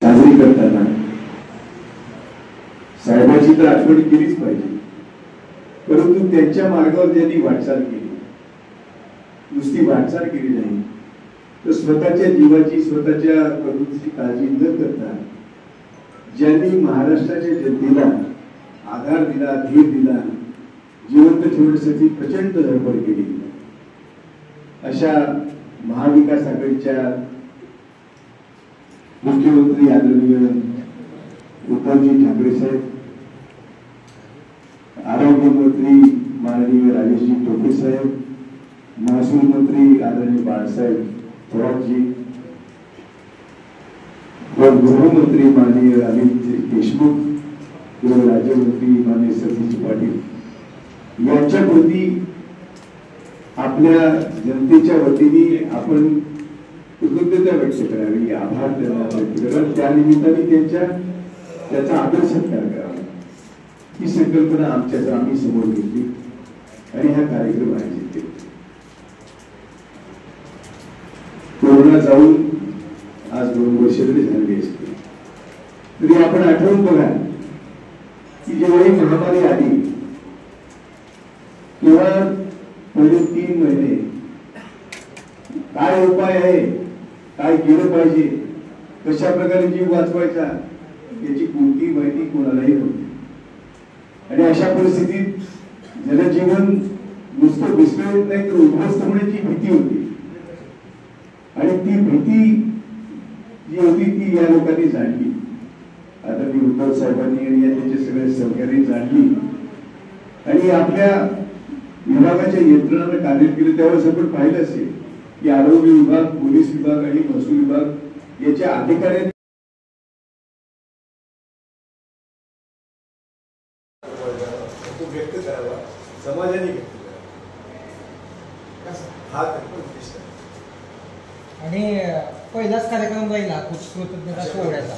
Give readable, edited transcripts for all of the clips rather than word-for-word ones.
साजरी करताना साहेबांची तर आठवण केलीच पाहिजे, परंतु त्यांच्या मार्गावर ज्यांनी वाटचाल केली, नुसती वाटचाल केली नाही तर स्वतःच्या जीवाची स्वतःच्या प्रकृतीची काळजी न करता ज्यांनी महाराष्ट्राच्या जनतेला आधार दिला, धीर दिला, जिवंत ठेवण्यासाठी प्रचंड धडपड केली, अशा महाविकास आघाडीच्या मुख्यमंत्री आदरणीय उद्धवजी ठाकरे साहेब, आरोग्य मंत्री माननीय राजेशजी टोपे साहेब, महसूल मंत्री आदरणीय बाळासाहेब थोरातजी, गृहमंत्री माननीय अमित देशमुख, गृह राज्यमंत्री माननीय सतीश पाटील यांच्याप्रती आपल्या जनतेच्या वतीने आपण कृतज्ञता व्यक्त करावी, आभार व्यक्त करावे, त्या निमित्ताने त्याचा आदर सत्कार करावा, ही संकल्पना आम्ही समोर घेतली आणि हा कार्यक्रम आयोजित केला. कोरोना जाऊन आज 2 वर्ष तरी झाली असते, तरी आपण आठवून बघा की जेव्हा ही महामारी आली तेव्हा पहिले 3 महिने काय उपाय आहे, काय केलं पाहिजे, कशा प्रकारे जीव वाचवायचा याची कोणती माहिती कोणालाही नव्हती. आणि अशा परिस्थितीत जनजीवन नुसतं विस्कळीत नाही तर उद्ध्वस्त होण्याची भीती होती. आणि ती भीती जी होती ती या लोकांनी जाणली, आदरणीय उद्धव साहेबांनी आणि त्यांचे सगळे सहकारी जाणली आणि आपल्या विभागाच्या यंत्रणांना कार्य केले. त्यावेळेस आपण पाहिलं असेल की आरोग्य विभाग, पोलीस विभाग आणि महसूल विभाग याच्या अधिकाऱ्यांनी व्यक्त करावा, समाजाने व्यक्त करावा, आणि पहिलाच कार्यक्रम राहिला कृतज्ञता सोहळ्याचा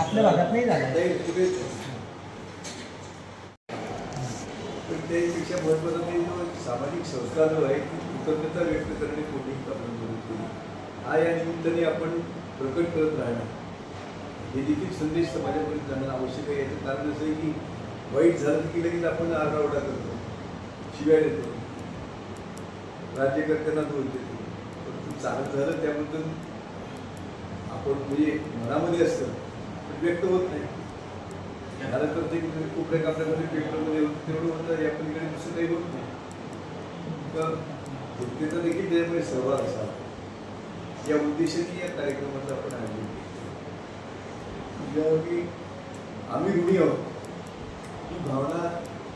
आपल्या भागात नाही झाला. पण त्यापेक्षा महत्वाचा म्हणजे जो सामाजिक संस्कार जो आहे कृतज्ञता व्यक्त करणे कोणीही आपण मदत केली, हा या निमित्ताने आपण प्रकट करत राहणं हे देखील संदेश समाजापर्यंत जाणं आवश्यक आहे. याचं कारण असं आहे की वाईट झालं की लगेच आपण आरडाओरडा करतो, शिव्या देतो, राज्यकर्त्यांना दोष देतो. परंतु चांगलं झालं त्याबद्दल आपण म्हणजे मनामध्ये असतं पण व्यक्त होत नाही. झालं तर ते कुठल्या आपल्यामध्ये पेपरमध्ये होतं तेवढं होतं, या पलीकडे दुसरं काही होत नाही. तर जनतेचा देखील त्याच्यामध्ये सहभाग असावा या उद्देशाने या कार्यक्रमाचं आपण आयोजन केलं. की आम्ही ऋणी आहोत ही भावना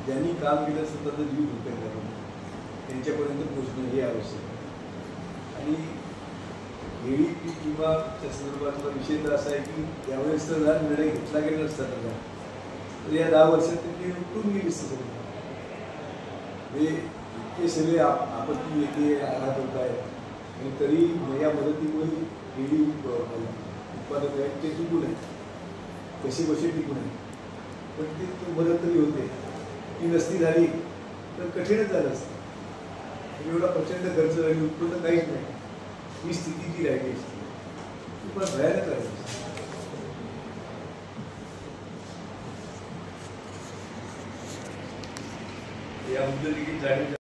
ज्यांनी काम केलं स्वतःचा जीव धोक्यात घालून त्यांच्यापर्यंत पोहोचणं हे आवश्यक आहे. आणि हेळी पीक विमाच्या संदर्भातला विषय तर असा आहे की त्यावेळेस तर जर निर्णय घेतला गेला नसता तर या 10 वर्षात ते उठून गेली सगळं. म्हणजे इतके सगळे आपत्ती येते आघात होत आहेत आणि तरी या मदतीमुळे हेळी उत्पादक आहेत ते टिकून आहेत, कसे टिकून आहेत. पण ती मदत तरी होते, ती नसती झाली तर कठीणच झालं असतं. एवढा प्रचंड खर्च आणि उत्पन्न काहीच नाही, ही स्थिती जी राहिली असती ती पण भयानक राहिली. याबद्दल देखील जाणीव